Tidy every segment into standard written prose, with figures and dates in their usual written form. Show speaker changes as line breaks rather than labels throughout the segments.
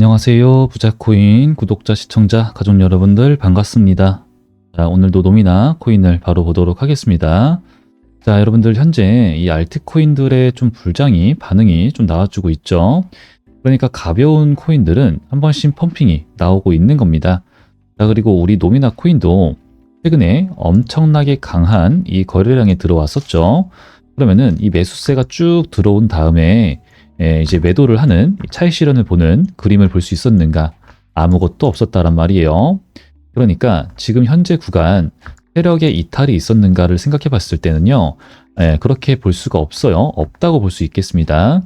안녕하세요. 부자코인 구독자, 시청자, 가족 여러분들 반갑습니다. 자, 오늘도 노미나 코인을 바로 보도록 하겠습니다. 자, 여러분들 현재 이 알트코인들의 좀 불장이 반응이 좀 나와주고 있죠. 그러니까 가벼운 코인들은 한 번씩 펌핑이 나오고 있는 겁니다. 자, 그리고 우리 노미나 코인도 최근에 엄청나게 강한 이 거래량이 들어왔었죠. 그러면은 이 매수세가 쭉 들어온 다음에 이제 매도를 하는 차익 실현을 보는 그림을 볼 수 있었는가? 아무것도 없었다란 말이에요. 그러니까 지금 현재 구간 세력의 이탈이 있었는가를 생각해 봤을 때는요, 그렇게 볼 수가 없어요. 없다고 볼 수 있겠습니다.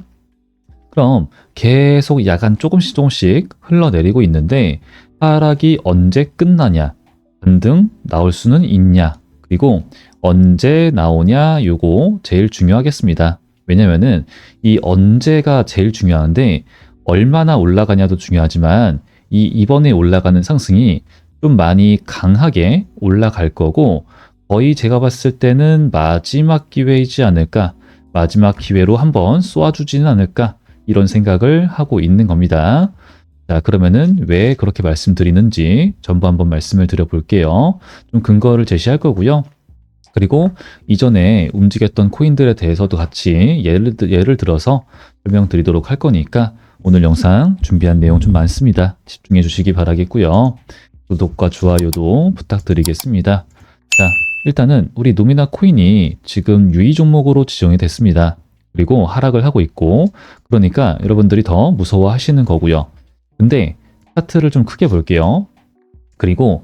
그럼 계속 약간 조금씩 흘러내리고 있는데 하락이 언제 끝나냐? 반등 나올 수는 있냐? 그리고 언제 나오냐? 요거 제일 중요하겠습니다. 왜냐면은 이 언제가 제일 중요한데 얼마나 올라가냐도 중요하지만 이번에 올라가는 상승이 좀 많이 강하게 올라갈 거고 거의 제가 봤을 때는 마지막 기회이지 않을까, 마지막 기회로 한번 쏘아주지는 않을까, 이런 생각을 하고 있는 겁니다. 자, 그러면은 왜 그렇게 말씀드리는지 전부 한번 말씀을 드려볼게요. 좀 근거를 제시할 거고요. 그리고 이전에 움직였던 코인들에 대해서도 같이 예를 들어서 설명드리도록 할 거니까 오늘 영상 준비한 내용 좀 많습니다. 집중해 주시기 바라겠고요. 구독과 좋아요도 부탁드리겠습니다. 자, 일단은 우리 노미나 코인이 지금 유의 종목으로 지정이 됐습니다. 그리고 하락을 하고 있고, 그러니까 여러분들이 더 무서워하시는 거고요. 근데 차트를 좀 크게 볼게요. 그리고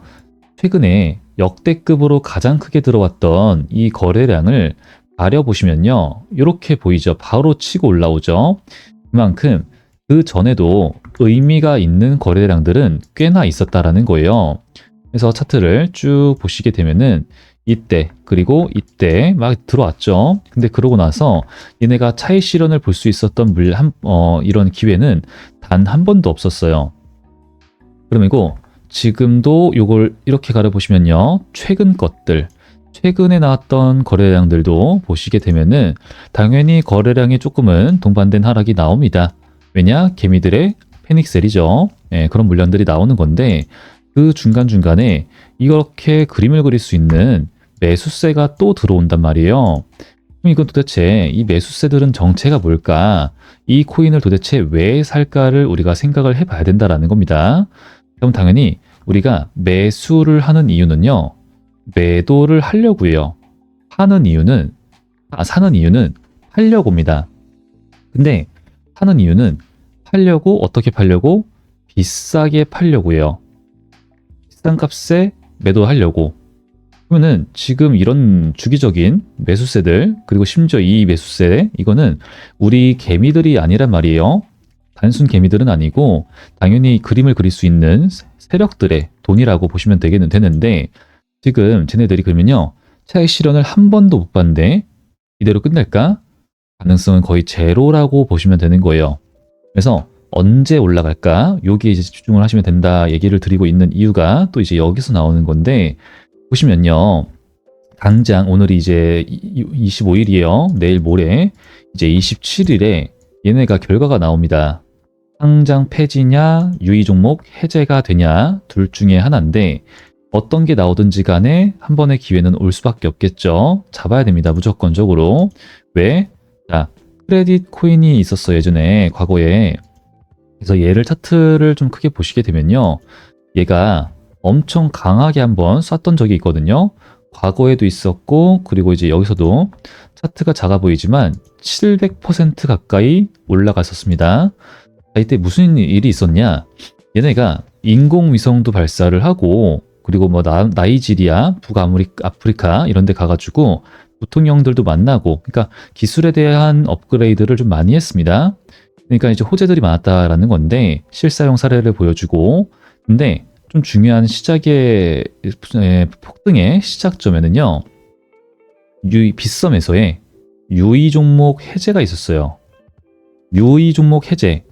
최근에 역대급으로 가장 크게 들어왔던 이 거래량을 가려보시면요, 이렇게 보이죠. 바로 치고 올라오죠. 그만큼 그 전에도 의미가 있는 거래량들은 꽤나 있었다라는 거예요. 그래서 차트를 쭉 보시게 되면은 이때 그리고 이때 막 들어왔죠. 근데 그러고 나서 얘네가 차익 실현을 볼 수 있었던 이런 기회는 단 한 번도 없었어요. 그리고 지금도 요걸 이렇게 가려보시면요, 최근 것들, 최근에 나왔던 거래량들도 보시게 되면은 당연히 거래량에 조금은 동반된 하락이 나옵니다. 왜냐? 개미들의 패닉셀이죠. 그런 물량들이 나오는 건데 그 중간중간에 이렇게 그림을 그릴 수 있는 매수세가 또 들어온단 말이에요. 그럼 이건 도대체 이 매수세들은 정체가 뭘까? 이 코인을 도대체 왜 살까를 우리가 생각을 해봐야 된다라는 겁니다. 그럼 당연히 우리가 매수를 하는 이유는요, 매도를 하려고 해요. 사는 이유는 팔려고입니다. 근데 사는 이유는 팔려고, 어떻게 팔려고? 비싸게 팔려고 해요. 비싼 값에 매도하려고. 그러면은 지금 이런 주기적인 매수세들, 그리고 심지어 이 매수세, 이거는 우리 개미들이 아니란 말이에요. 단순 개미들은 아니고 당연히 그림을 그릴 수 있는 세력들의 돈이라고 보시면 되는데, 지금 쟤네들이 그러면요, 차익 실현을 한 번도 못 봤는데 이대로 끝낼까? 가능성은 거의 제로라고 보시면 되는 거예요. 그래서 언제 올라갈까? 여기에 이제 집중을 하시면 된다 얘기를 드리고 있는 이유가 또 이제 여기서 나오는 건데, 보시면요, 당장 오늘이 이제 25일이에요. 내일 모레 이제 27일에 얘네가 결과가 나옵니다. 상장 폐지냐, 유의 종목 해제가 되냐, 둘 중에 하나인데 어떤 게 나오든지 간에 한 번의 기회는 올 수밖에 없겠죠. 잡아야 됩니다, 무조건적으로. 왜? 자, 크레딧 코인이 있었어요, 예전에, 과거에. 그래서 얘를 차트를 좀 크게 보시게 되면요, 얘가 엄청 강하게 한번 쐈던 적이 있거든요. 과거에도 있었고, 그리고 이제 여기서도 차트가 작아 보이지만 700% 가까이 올라갔었습니다. 이때 무슨 일이 있었냐? 얘네가 인공위성도 발사를 하고, 그리고 뭐 나이지리아, 북아프리카 이런 데 가가지고 부통령들도 만나고, 그러니까 기술에 대한 업그레이드를 좀 많이 했습니다. 그러니까 이제 호재들이 많았다라는 건데 실사용 사례를 보여주고, 근데 좀 중요한 폭등의 시작점에는요, 빗썸에서의 유의 종목 해제가 있었어요. 유의 종목 해제.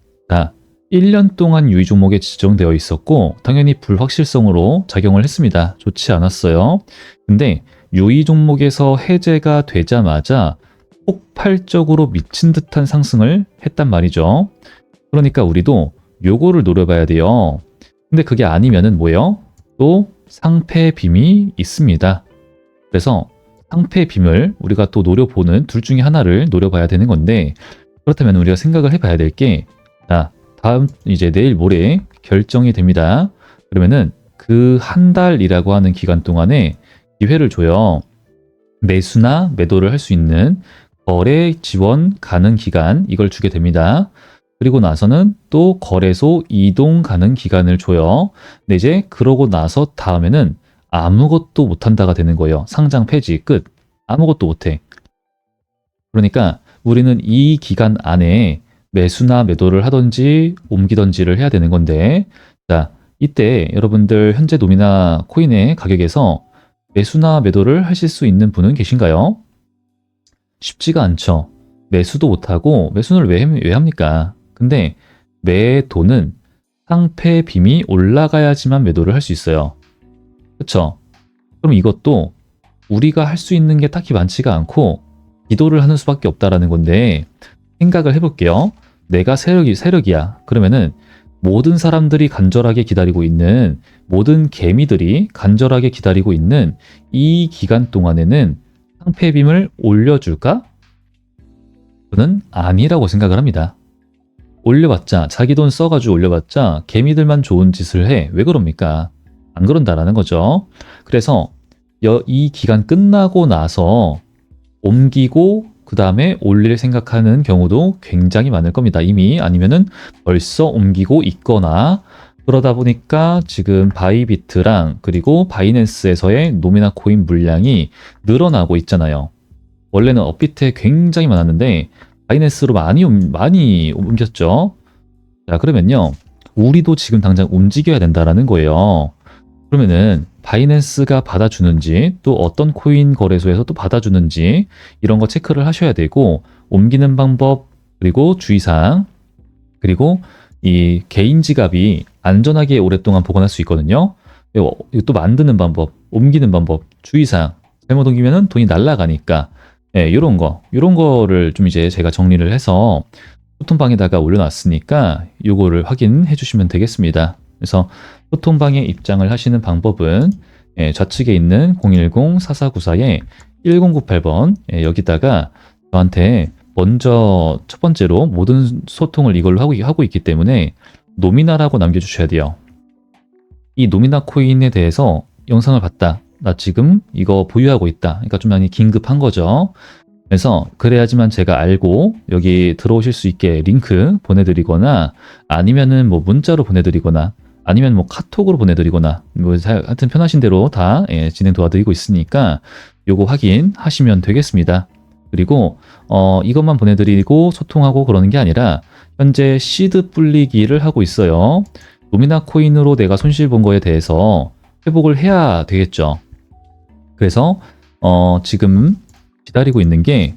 1년 동안 유의 종목에 지정되어 있었고 당연히 불확실성으로 작용을 했습니다. 좋지 않았어요. 근데 유의 종목에서 해제가 되자마자 폭발적으로 미친 듯한 상승을 했단 말이죠. 그러니까 우리도 요거를 노려봐야 돼요. 근데 그게 아니면은 뭐예요? 또 상패 빔이 있습니다. 그래서 상패 빔을 우리가 또 노려보는 둘 중에 하나를 노려봐야 되는 건데, 그렇다면 우리가 생각을 해봐야 될 게, 자, 다음 이제 내일 모레 결정이 됩니다. 그러면은 그 한 달이라고 하는 기간 동안에 기회를 줘요. 매수나 매도를 할 수 있는 거래 지원 가능 기간, 이걸 주게 됩니다. 그리고 나서는 또 거래소 이동 가능 기간을 줘요. 근데 이제 그러고 나서 다음에는 아무것도 못한다가 되는 거예요. 상장 폐지 끝. 아무것도 못해. 그러니까 우리는 이 기간 안에 매수나 매도를 하든지 옮기든지를 해야 되는 건데, 자, 이때 여러분들 현재 노미나 코인의 가격에서 매수나 매도를 하실 수 있는 분은 계신가요? 쉽지가 않죠. 매수도 못하고, 매수를 왜 합니까? 근데 매도는 상패 빔이 올라가야지만 매도를 할 수 있어요. 그쵸? 그럼 이것도 우리가 할 수 있는 게 딱히 많지가 않고 기도를 하는 수밖에 없다라는 건데, 생각을 해볼게요. 내가 세력이야. 그러면은 모든 사람들이 간절하게 기다리고 있는, 모든 개미들이 간절하게 기다리고 있는 이 기간 동안에는 상패빔을 올려줄까? 저는 아니라고 생각을 합니다. 올려봤자, 자기 돈 써가지고 올려봤자 개미들만 좋은 짓을 해. 왜 그럽니까? 안 그런다라는 거죠. 그래서 이 기간 끝나고 나서 옮기고 그 다음에 올릴 생각하는 경우도 굉장히 많을 겁니다. 이미 아니면은 벌써 옮기고 있거나, 그러다 보니까 지금 바이비트랑 그리고 바이낸스에서의 노미나 코인 물량이 늘어나고 있잖아요. 원래는 업비트에 굉장히 많았는데 바이낸스로 많이 옮겼죠. 자, 그러면요, 우리도 지금 당장 움직여야 된다라는 거예요. 그러면은 바이낸스가 받아주는지, 또 어떤 코인 거래소에서 또 받아주는지, 이런 거 체크를 하셔야 되고, 옮기는 방법, 그리고 주의사항, 그리고 이 개인 지갑이 안전하게 오랫동안 보관할 수 있거든요. 이거 또 만드는 방법, 옮기는 방법, 주의사항, 잘못 옮기면은 돈이 날아가니까, 예, 요런 거를 좀 이제 제가 정리를 해서 소통방에다가 올려놨으니까 요거를 확인해 주시면 되겠습니다. 그래서 소통방에 입장을 하시는 방법은, 좌측에 있는 010-4494-1098번, 여기다가 저한테 먼저 첫 번째로 모든 소통을 이걸로 하고 있기 때문에 노미나라고 남겨주셔야 돼요. 이 노미나 코인에 대해서 영상을 봤다. 나 지금 이거 보유하고 있다. 그러니까 좀 많이 긴급한 거죠. 그래서 그래야지만 제가 알고 여기 들어오실 수 있게 링크 보내드리거나, 아니면은 뭐 문자로 보내드리거나, 아니면 뭐 카톡으로 보내드리거나, 뭐 하여튼 편하신 대로 다 진행 도와드리고 있으니까 요거 확인하시면 되겠습니다. 그리고 이것만 보내드리고 소통하고 그러는 게 아니라 현재 시드 불리기를 하고 있어요. 노미나 코인으로 내가 손실 본 거에 대해서 회복을 해야 되겠죠. 그래서 지금 기다리고 있는 게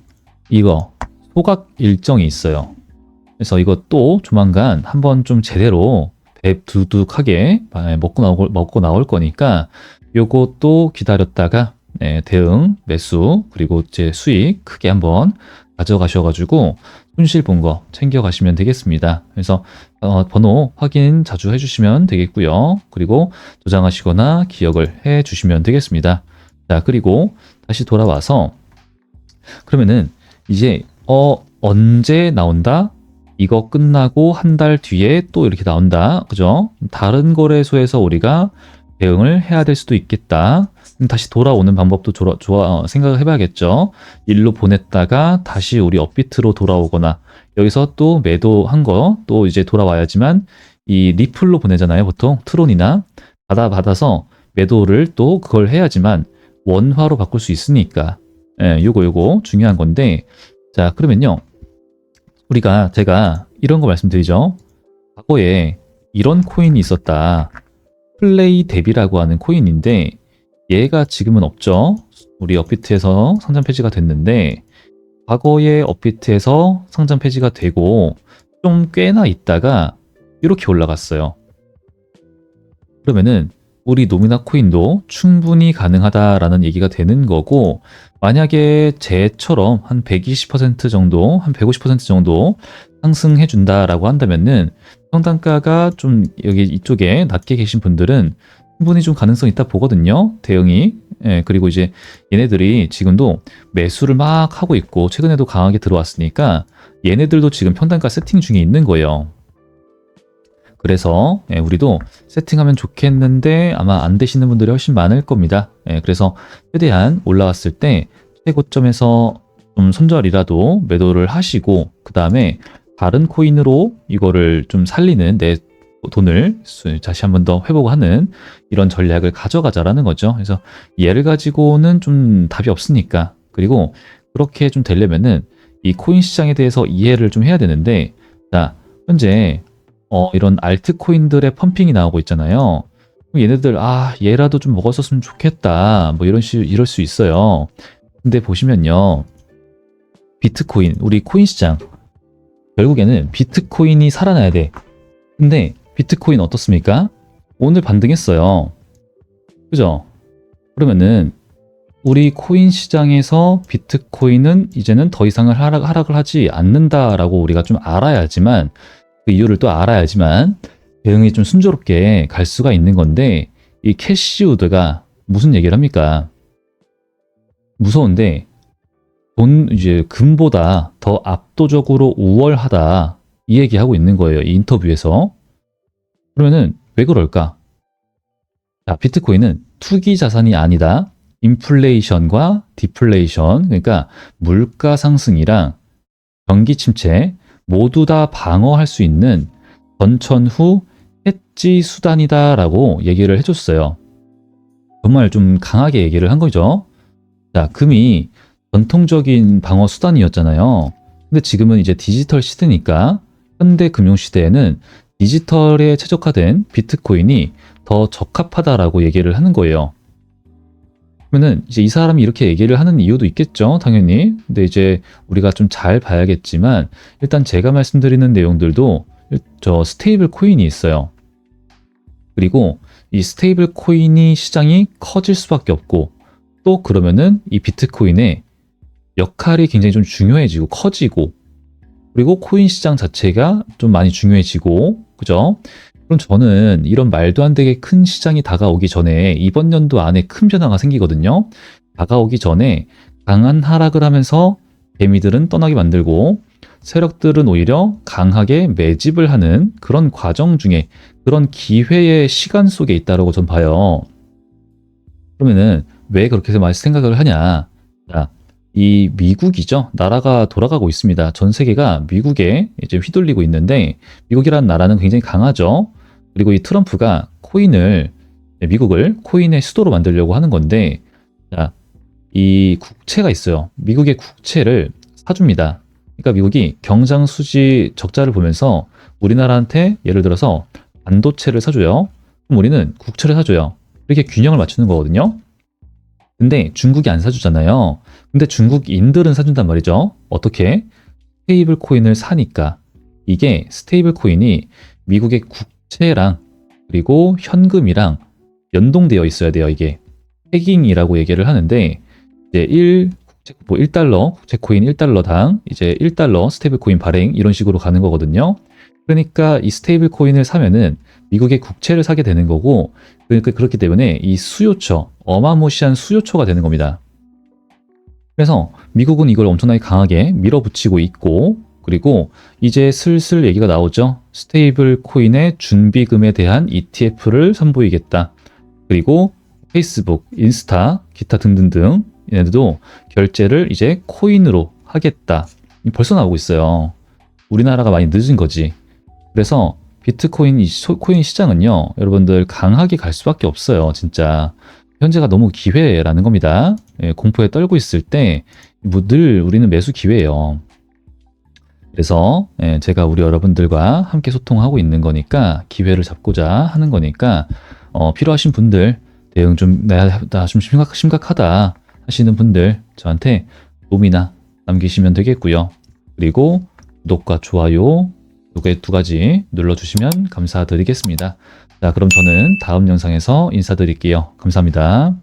이거 소각 일정이 있어요. 그래서 이것도 조만간 한번 좀 제대로 배 두둑하게 먹고 나올 거니까 요것도 기다렸다가 대응, 매수, 그리고 이제 수익 크게 한번 가져가셔가지고 손실 본 거 챙겨가시면 되겠습니다. 그래서 번호 확인 자주 해주시면 되겠고요. 그리고 저장하시거나 기억을 해주시면 되겠습니다. 자, 그리고 다시 돌아와서 그러면은 이제 언제 나온다? 이거 끝나고 한 달 뒤에 또 이렇게 나온다. 그죠? 다른 거래소에서 우리가 대응을 해야 될 수도 있겠다. 다시 돌아오는 방법도 생각을 해봐야겠죠. 일로 보냈다가 다시 우리 업비트로 돌아오거나, 여기서 또 매도한 거 또 이제 돌아와야지만, 이 리플로 보내잖아요. 보통 트론이나 받아서 매도를 또 그걸 해야지만 원화로 바꿀 수 있으니까, 요거 중요한 건데, 자, 그러면요, 제가 이런 거 말씀드리죠. 과거에 이런 코인이 있었다. 플레이 뎁이라고 하는 코인인데 얘가 지금은 없죠. 우리 업비트에서 상장 폐지가 됐는데, 과거에 업비트에서 상장 폐지가 되고 좀 꽤나 있다가 이렇게 올라갔어요. 그러면은 우리 노미나 코인도 충분히 가능하다라는 얘기가 되는 거고, 만약에 쟤처럼 한 120% 정도, 한 150% 정도 상승해 준다라고 한다면은 평단가가 좀 여기 이쪽에 낮게 계신 분들은 충분히 좀 가능성 있다 보거든요. 대응이. 예, 그리고 이제 얘네들이 지금도 매수를 막 하고 있고 최근에도 강하게 들어왔으니까 얘네들도 지금 평단가 세팅 중에 있는 거예요. 그래서 예, 우리도 세팅하면 좋겠는데 아마 안 되시는 분들이 훨씬 많을 겁니다. 예, 그래서 최대한 올라왔을 때 최고점에서 좀 손절이라도 매도를 하시고 그 다음에 다른 코인으로 이거를 좀 살리는 내 돈을 다시 한 번 더 회복하는 이런 전략을 가져가자라는 거죠. 그래서 얘를 가지고는 좀 답이 없으니까. 그리고 그렇게 좀 되려면은 이 코인 시장에 대해서 이해를 좀 해야 되는데, 자, 현재 이런 알트코인들의 펌핑이 나오고 있잖아요. 그럼 얘네들 얘라도 좀 먹었었으면 좋겠다. 뭐 이럴 수 있어요. 근데 보시면요. 비트코인, 우리 코인 시장 결국에는 비트코인이 살아나야 돼. 근데 비트코인 어떻습니까? 오늘 반등했어요. 그죠? 그러면은 우리 코인 시장에서 비트코인은 이제는 더 이상을 하락을 하지 않는다라고 우리가 좀 알아야지만 그 이유를 또 알아야지만 대응이 좀 순조롭게 갈 수가 있는 건데 이 캐시우드가 무슨 얘기를 합니까? 무서운데 이제 금보다 더 압도적으로 우월하다 이 얘기하고 있는 거예요. 이 인터뷰에서. 그러면은 왜 그럴까? 자, 비트코인은 투기 자산이 아니다. 인플레이션과 디플레이션, 그러니까 물가 상승이랑 경기 침체 모두 다 방어할 수 있는 전천후 해지 수단이다라고 얘기를 해줬어요. 정말 좀 강하게 얘기를 한 거죠. 자, 금이 전통적인 방어 수단이었잖아요. 근데 지금은 이제 디지털 시대니까 현대 금융 시대에는 디지털에 최적화된 비트코인이 더 적합하다라고 얘기를 하는 거예요. 그러면은 이제 이 사람이 이렇게 얘기를 하는 이유도 있겠죠, 당연히. 근데 이제 우리가 좀 잘 봐야겠지만 일단 제가 말씀드리는 내용들도 저 스테이블 코인이 있어요. 그리고 이 스테이블 코인이 시장이 커질 수밖에 없고 또 그러면은 이 비트코인의 역할이 굉장히 좀 중요해지고 커지고 그리고 코인 시장 자체가 좀 많이 중요해지고 그죠? 그럼 저는 이런 말도 안 되게 큰 시장이 다가오기 전에 이번 연도 안에 큰 변화가 생기거든요. 다가오기 전에 강한 하락을 하면서 개미들은 떠나게 만들고 세력들은 오히려 강하게 매집을 하는 그런 과정 중에 그런 기회의 시간 속에 있다고 전 봐요. 그러면은 왜 그렇게 많이 생각을 하냐? 자, 이 미국이죠. 나라가 돌아가고 있습니다. 전 세계가 미국에 이제 휘둘리고 있는데 미국이라는 나라는 굉장히 강하죠. 그리고 이 트럼프가 미국을 코인의 수도로 만들려고 하는 건데 자, 이 국채가 있어요. 미국의 국채를 사줍니다. 그러니까 미국이 경상수지 적자를 보면서 우리나라한테 예를 들어서 반도체를 사줘요. 그럼 우리는 국채를 사줘요. 이렇게 균형을 맞추는 거거든요. 근데 중국이 안 사주잖아요. 근데 중국인들은 사준단 말이죠. 어떻게? 스테이블 코인을 사니까. 이게 스테이블 코인이 미국의 국채랑 그리고 현금이랑 연동되어 있어야 돼요. 이게 패깅이라고 얘기를 하는데 이제 1달러 국채 코인 1달러당 이제 1달러 스테이블 코인 발행 이런 식으로 가는 거거든요. 그러니까 이 스테이블 코인을 사면은 미국의 국채를 사게 되는 거고 그러니까 그렇기 때문에 이 수요처 어마무시한 수요처가 되는 겁니다. 그래서 미국은 이걸 엄청나게 강하게 밀어붙이고 있고 그리고 이제 슬슬 얘기가 나오죠. 스테이블 코인의 준비금에 대한 ETF를 선보이겠다. 그리고 페이스북, 인스타, 기타 등등등 얘네들도 결제를 이제 코인으로 하겠다. 벌써 나오고 있어요. 우리나라가 많이 늦은 거지. 그래서 비트코인 코인 시장은요. 여러분들 강하게 갈 수밖에 없어요. 진짜. 현재가 너무 기회라는 겁니다. 예, 공포에 떨고 있을 때 늘 우리는 매수 기회예요. 그래서 제가 우리 여러분들과 함께 소통하고 있는 거니까 기회를 잡고자 하는 거니까 필요하신 분들 대응 좀 나 좀 심각하다 하시는 분들 저한테 놈이나 남기시면 되겠고요. 그리고 구독과 좋아요 요게 2가지 눌러주시면 감사드리겠습니다. 자, 그럼 저는 다음 영상에서 인사드릴게요. 감사합니다.